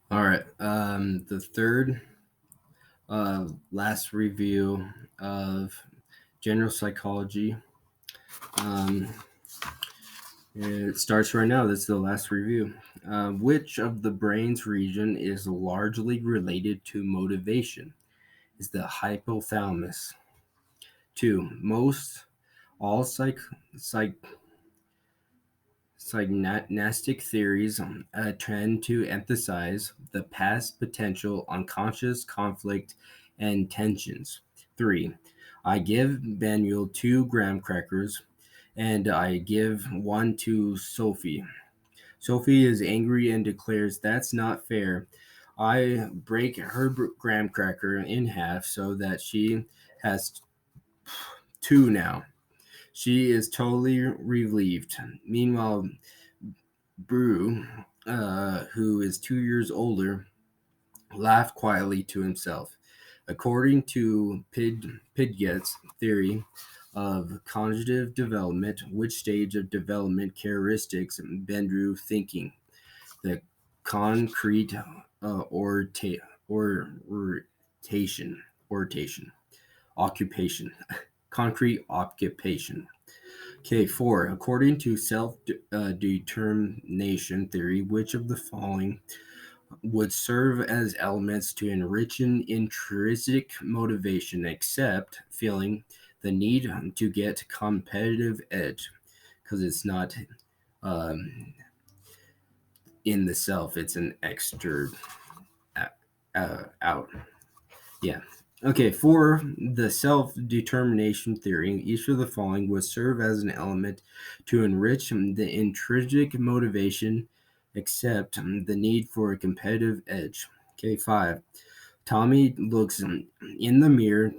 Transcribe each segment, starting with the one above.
All right. The third last review of general psychology. Um, it starts right now. This is the last review. Which of the brain's region is largely related to motivation? Is the hypothalamus. Two, most all psych Psychonastic theories tend to emphasize the past potential unconscious conflict and tensions. Three, I give Manuel 2 graham crackers and I give one to Sophie. Sophie is angry and declares that's not fair. I break her graham cracker in half so that she has two now. She is totally relieved. Meanwhile, Brew, who is 2 years older, laughed quietly to himself. According to Pidgeot's theory of cognitive development, which stage of development characteristics Bendrew thinking? The concrete ortation, ortation, occupation, concrete occupation. Okay, four. According to self-determination theory, which of the following would serve as elements to enrich an intrinsic motivation, except feeling the need to get competitive edge, because it's not um, in the self; it's an extra out. Yeah. Okay, for the self determination theory, each of the following would serve as an element to enrich the intrinsic motivation, except the need for a competitive edge. Okay, five. Tommy looks in the mirror.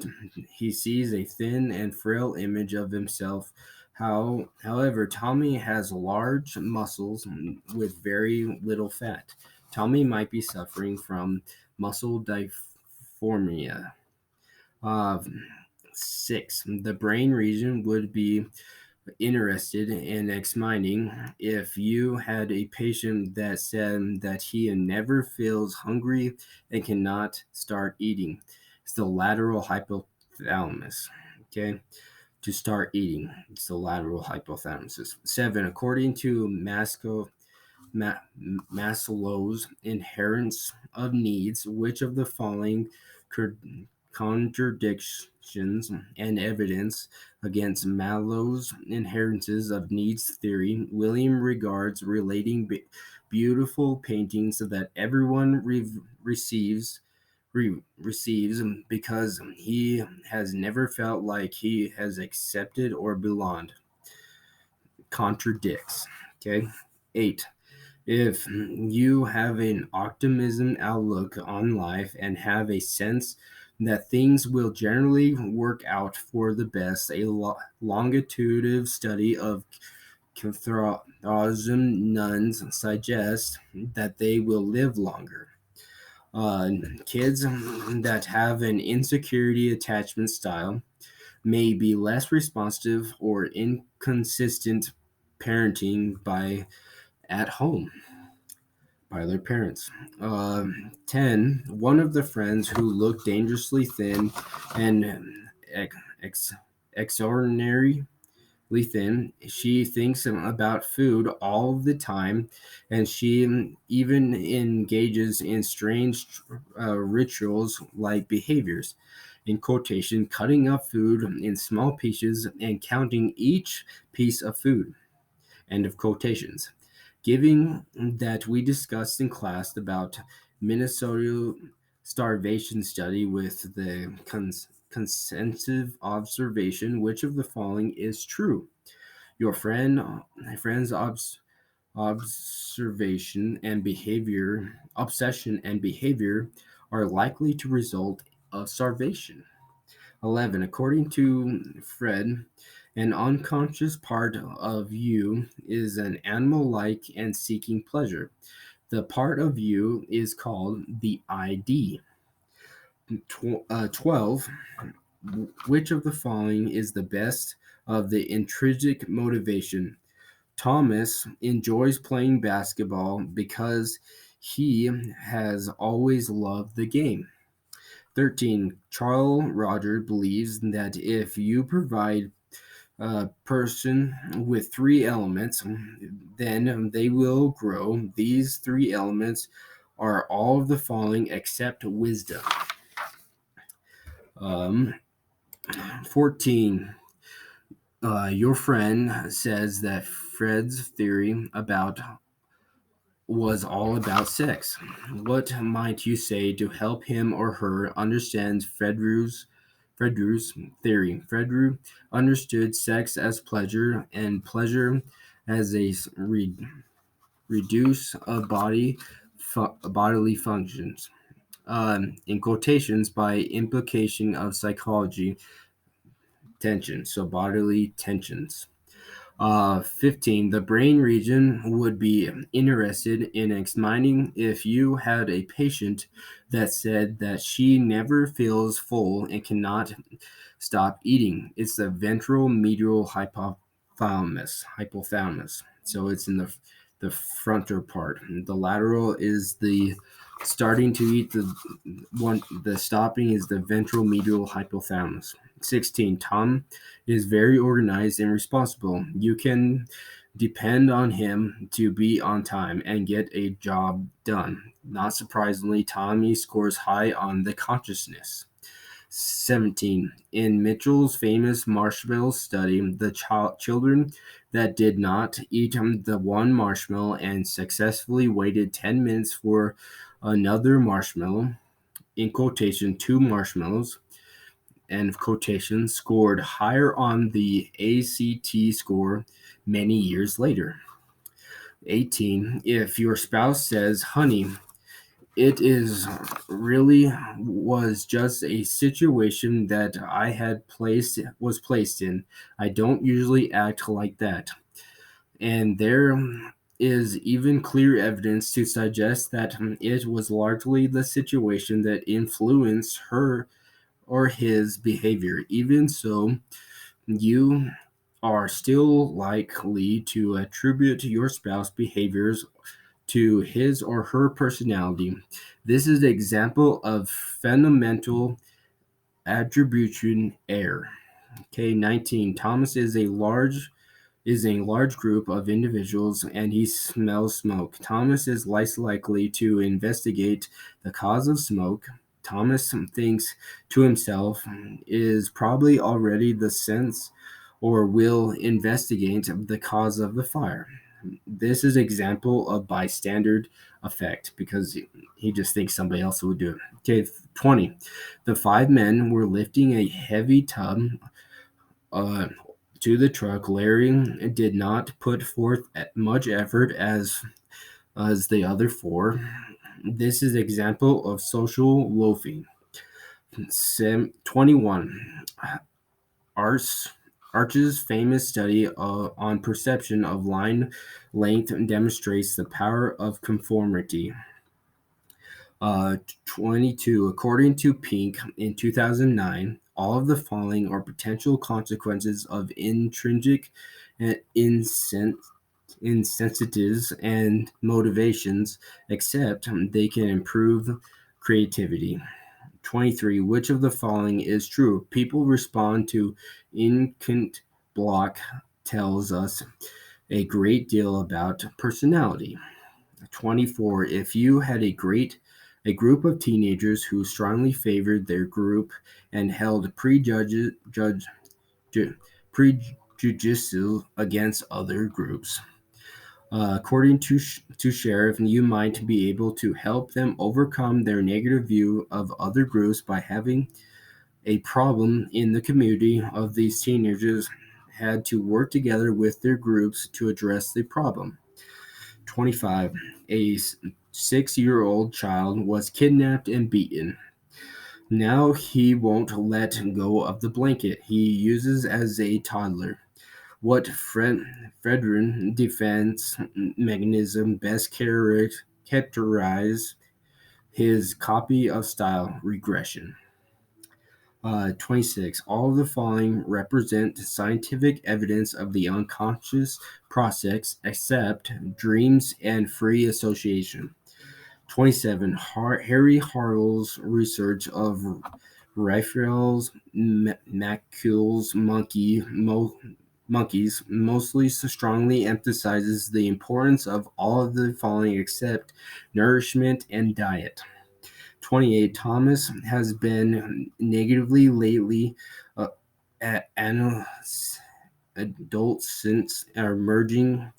He sees a thin and frail image of himself. However, Tommy has large muscles with very little fat. Tommy might be suffering from muscle dysphoria. Uh, Six, the brain region would be interested in examining if you had a patient that said that he never feels hungry and cannot start eating. It's the lateral hypothalamus. Okay, to start eating, it's the lateral hypothalamus. Seven, according to Maslow's inheritance of needs, which of the following contradictions and evidence against Maslow's inheritance of needs theory William regards relating beautiful paintings that everyone receives because he has never felt like he has accepted or belonged contradicts. Okay. Eight, if you have an optimism outlook on life and have a sense that things will generally work out for the best, a longitudinal study of Catholicism nuns suggests that they will live longer. Uh, Kids that have an insecurity attachment style may be less responsive or inconsistent parenting by at home by their parents. 10. One of the friends who looked dangerously thin and ex- extraordinarily thin, she thinks about food all the time, and she even engages in strange rituals like behaviors. In quotation, cutting up food in small pieces and counting each piece of food. End of quotations. Giving that we discussed in class about Minnesota starvation study with the consensus observation, which of the following is true? Your friend's observation and behavior, obsession and behavior are likely to result of starvation. 11. According to Fred, an unconscious part of you is an animal like and seeking pleasure. The part of you is called the ID. 12. Which of the following is the best of the intrinsic motivation? Thomas enjoys playing basketball because He has always loved the game. 13. Charles Roger believes that if you provide a person with three elements, then they will grow. These three elements are all of the following except wisdom. Um, 14. Your friend says that Fred's theory about was all about sex. What might you say to help him or her understand Fredru's theory? Fredru understood sex as pleasure and pleasure as a reduce of bodily functions. In quotations, by implication of psychology, tension, so bodily tensions. 15. The brain region would be interested in examining if you had a patient that said that she never feels full and cannot stop eating. It's the ventral medial hypothalamus. So it's in the frontal part. The lateral is the starting to eat. The stopping is the ventral medial hypothalamus. 16. Tom is very organized and responsible. You can depend on him to be on time and get a job done. Not surprisingly, Tommy scores high on the consciousness. 17. In Mitchell's famous marshmallow study, the children that did not eat the one marshmallow and successfully waited 10 minutes for another marshmallow, in quotation, two marshmallows, end of quotation, scored higher on the ACT score many years later. 18. If your spouse says, honey, it is really was just a situation that I had placed in. I don't usually act like that. And there is even clear evidence to suggest that it was largely the situation that influenced her or his behavior. Even so, you are still likely to attribute your spouse's behaviors to his or her personality. This is an example of fundamental attribution error. Okay, 19. Thomas is a large group of individuals and he smells smoke. Thomas is less likely to investigate the cause of smoke. Thomas thinks to himself is probably already the sense or will investigate the cause of the fire. This is example of bystander effect because he just thinks somebody else would do it. Okay, 20. The five men were lifting a heavy tub uh, to the truck. Larry did not put forth much effort as the other four. This is example of social loafing. 21. Arch's famous study on perception of line length demonstrates the power of conformity. 22. According to Pink in 2009, all of the following are potential consequences of intrinsic insensitives and motivations, except they can improve creativity. 23. Which of the following is true? People respond to incant block tells us a great deal about personality. 24. If you had a group of teenagers who strongly favored their group and held prejudice against other groups, according to Sheriff, you might be able to help them overcome their negative view of other groups by having a problem in the community of these teenagers had to work together with their groups to address the problem. 25. A 6-year-old child was kidnapped and beaten. Now he won't let go of the blanket he uses as a toddler. What Fredrin defense mechanism best characterize his copy of style regression? 26. All of the following represent scientific evidence of the unconscious process except dreams and free association. 27. Harry Hartle's research of Raphael's macules monkeys mostly strongly emphasizes the importance of all of the following except nourishment and diet. 28. Thomas has been negatively lately at adults since emerging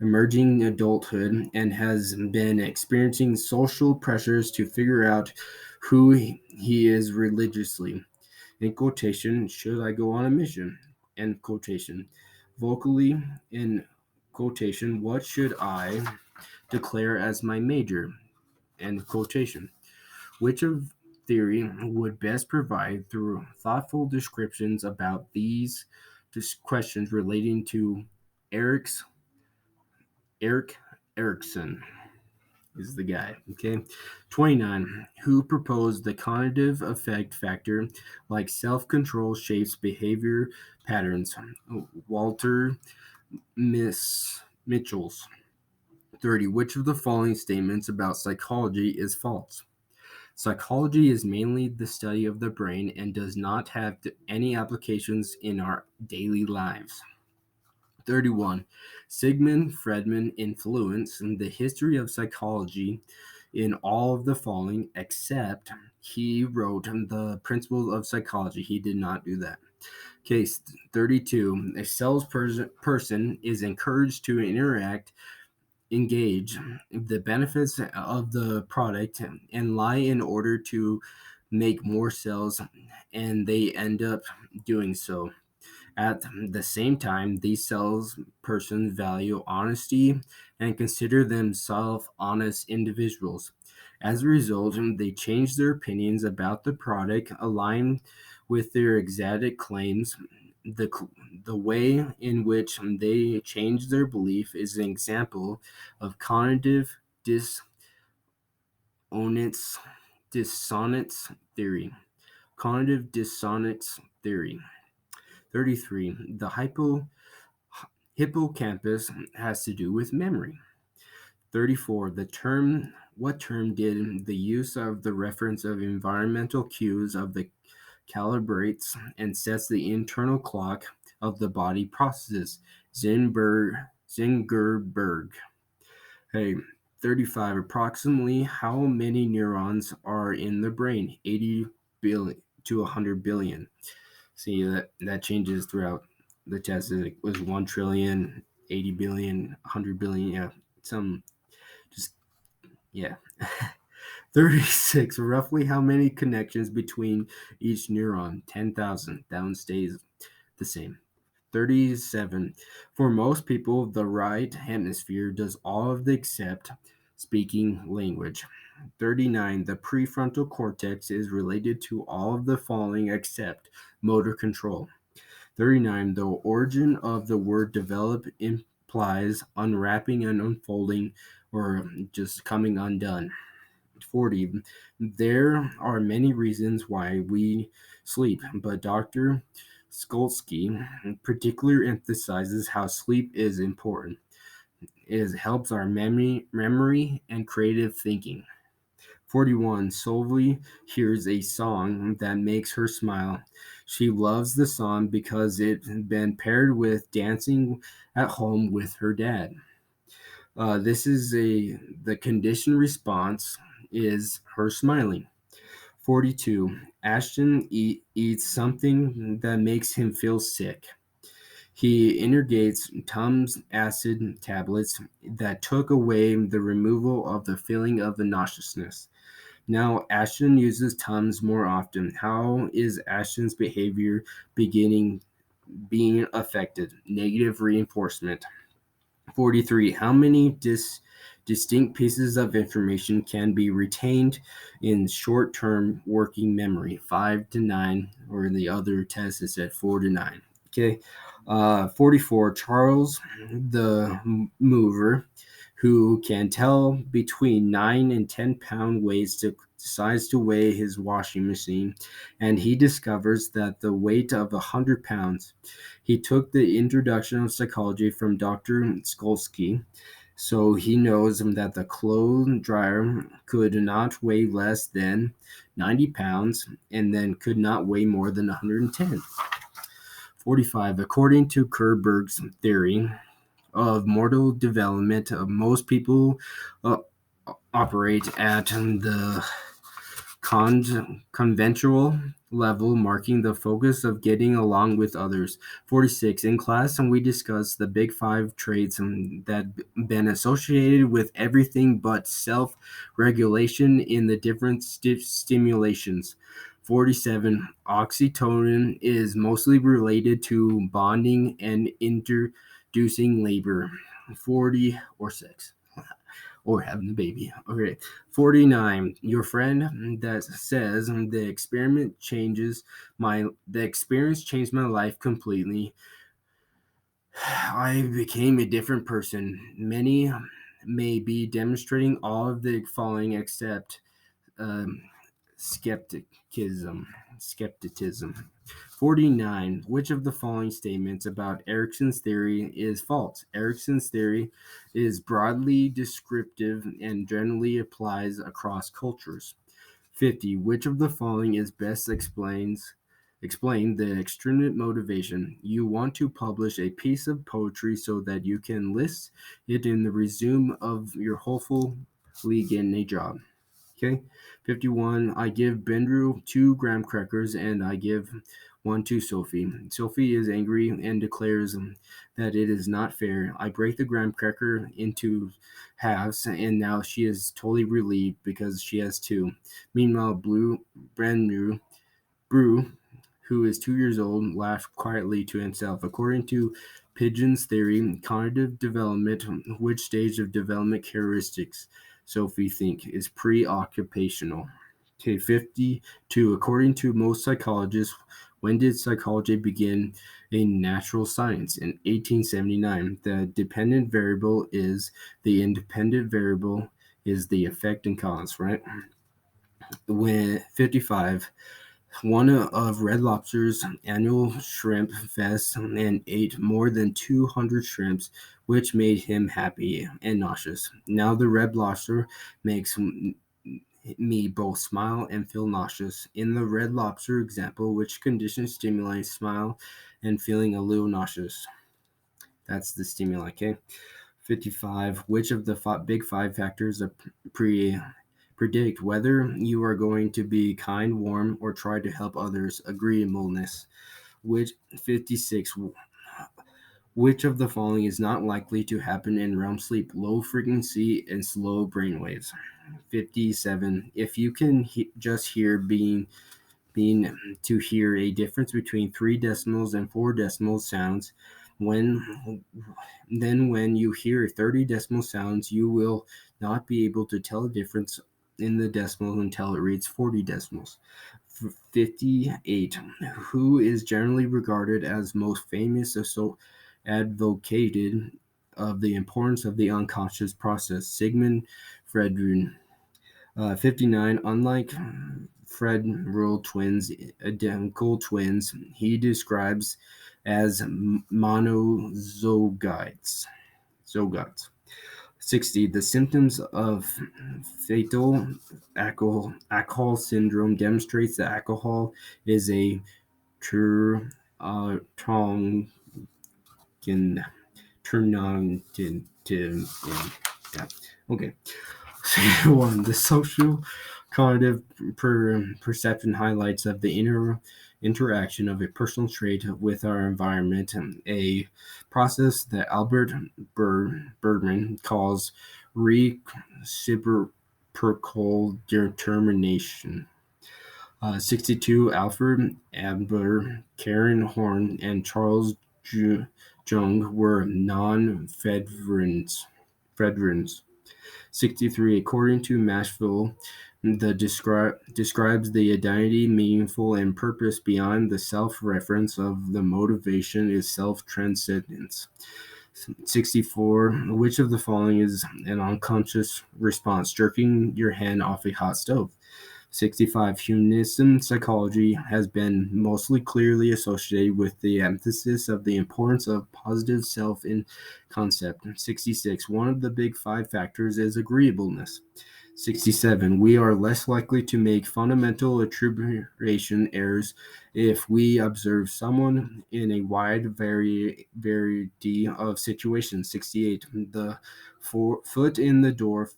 adulthood and has been experiencing social pressures to figure out who he is religiously. In quotation, should I go on a mission? End quotation. Vocally, in quotation, what should I declare as my major? End quotation. Which of theory would best provide through thoughtful descriptions about these questions relating to Eric's Erik Erikson is the guy. Okay. 29. Who proposed the cognitive effect factor like self control shapes behavior patterns? Walter Mitchells. 30. Which of the following statements about psychology is false? Psychology is mainly the study of the brain and does not have any applications in our daily lives. 31. Sigmund Friedman influenced the history of psychology in all of the following, except he wrote the principles of psychology. He did not do that. Case 32. A salesperson is encouraged to engage the benefits of the product and lie in order to make more sales, and they end up doing so. At the same time, these salespersons value honesty and consider themselves honest individuals. As a result, they change their opinions about the product, align with their exact claims. The, the way in which they change their belief is an example of cognitive dissonance, dissonance theory. Cognitive dissonance theory. 33. The hippocampus has to do with memory. 34. What term did the use of the reference of environmental cues of the calibrates and sets the internal clock of the body processes? Zingerberg. Hey, 35. Approximately how many neurons are in the brain? 80 billion to 100 billion. See, that changes throughout the test. It was 1 trillion, 80 billion, 100 billion. Yeah, some just, yeah. 36. Roughly how many connections between each neuron? 10,000. That one stays the same. 37. For most people, the right hemisphere does all of the except speaking language. 39. The prefrontal cortex is related to all of the following except motor control. 39. The origin of the word develop implies unwrapping and unfolding or just coming undone. 40. There are many reasons why we sleep, but Dr. Skolsky particularly emphasizes how sleep is important. It helps our memory and creative thinking. 41. Solvi hears a song that makes her smile. She loves the song because it's been paired with dancing at home with her dad. This is the conditioned response is her smiling. 42. Ashton eats something that makes him feel sick. He integrates Tums acid tablets that took away the removal of the feeling of the nauseousness. Now Ashton uses Tums more often. How is Ashton's behavior being affected? Negative reinforcement. 43. How many distinct pieces of information can be retained in short-term working memory? 5 to 9, or the other test is at 4 to 9. Okay. 44. Charles the Mover, who can tell between 9 and 10 pound weights, decides to weigh his washing machine, and he discovers that the weight of 100 pounds. He took the introduction of psychology from Dr. Skolsky. So he knows that the clothes dryer could not weigh less than 90 pounds and then could not weigh more than 110. 45. According to Kerberg's theory of mortal development, most people uh, operate at the conventional level, marking the focus of getting along with others. 46. In class, we discussed the big five traits that been associated with everything but self-regulation in the different stimulations. 47. Oxytocin is mostly related to bonding and introducing labor. 40 or 6 or having a baby. Okay. 49. Your friend that says the experience changed my life completely. I became a different person. Many may be demonstrating all of the following except um, skepticism. Skepticism. 49. Which of the following statements about Erickson's theory is false? Erickson's theory is broadly descriptive and generally applies across cultures. 50. Which of the following is best explain the extrinsic motivation? You want to publish a piece of poetry so that you can list it in the resume of your hopefully getting a job. Okay. 51. I give Bendru 2 graham crackers and I give one to Sophie. Sophie is angry and declares that it is not fair. I break the graham cracker into halves and now she is totally relieved because she has 2. Meanwhile, brand new Brew, who is 2 years old, laughed quietly to himself. According to Pigeon's theory, cognitive development, which stage of development characteristics Sophie think is pre-occupational? Okay, 52. According to most psychologists, when did psychology begin a natural science? In 1879. The dependent variable is the independent variable is the effect and cause, right? When 55. One of Red Lobster's annual shrimp fest and ate more than 200 shrimps, which made him happy and nauseous. Now the Red Lobster makes me both smile and feel nauseous. In the Red Lobster example, which condition stimulates smile and feeling a little nauseous? That's the stimuli, okay? 55. Which of the big five factors predict whether you are going to be kind, warm, or try to help others? Agreeableness. Which 56. Which of the following is not likely to happen in REM sleep? Low frequency and slow brainwaves. 57. If you can just hear being to hear a difference between 3 decimals and 4 decimal sounds, when you hear 30 decimal sounds, you will not be able to tell the difference in the decimals until it reads 40 decimals. 58. Who is generally regarded as most famous, so advocated of the importance of the unconscious process? Sigmund Freud. 59. Unlike Fred-Rule twins, identical twins, he describes as monozygotes. 60. The symptoms of fatal alcohol syndrome demonstrates that alcohol is a Turnongin. Yeah. Okay. 1. The social cognitive perception highlights of the interaction of a personal trait with our environment, a process that Albert Bergman calls reciprocal determination. 62. Alfred Adler, Karen Horn, and Charles Jung were non-Federans. 63. According to Mashville, the describes the identity, meaningful, and purpose beyond the self-reference of the motivation is self-transcendence. 64. Which of the following is an unconscious response? Jerking your hand off a hot stove. 65. Humanism psychology has been mostly clearly associated with the emphasis of the importance of positive self in concept. 66. One of the big five factors is agreeableness. 67. We are less likely to make fundamental attribution errors if we observe someone in a wide variety of situations. 68. The foot in the door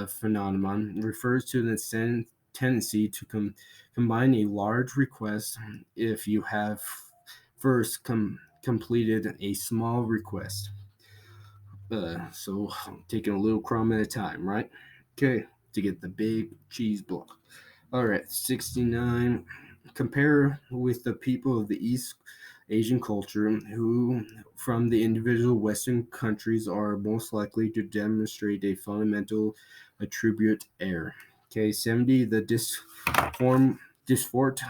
phenomenon refers to the tendency to combine a large request if you have first completed a small request. So taking a little crumb at a time, right? Okay, to get the big cheese block. All right, 69. Compare with the people of the East Asian culture who, from the individual Western countries, are most likely to demonstrate a fundamental attribute error. Okay, 70. The disfort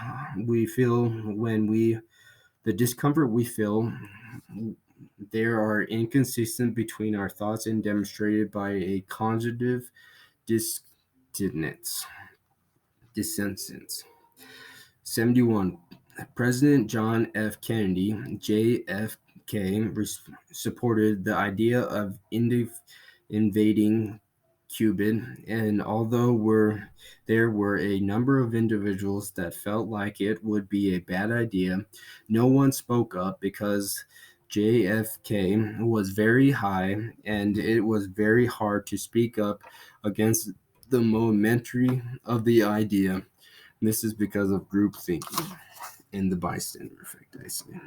we feel when we the discomfort we feel there are inconsistent between our thoughts and demonstrated by a conjugative dissonance. Dissonance. 71. President John F. Kennedy, JFK, supported the idea of invading Cuba, and although there were a number of individuals that felt like it would be a bad idea, no one spoke up because JFK was very high, and it was very hard to speak up against the momentary of the idea. This is because of group thinking and the bystander effect, I say.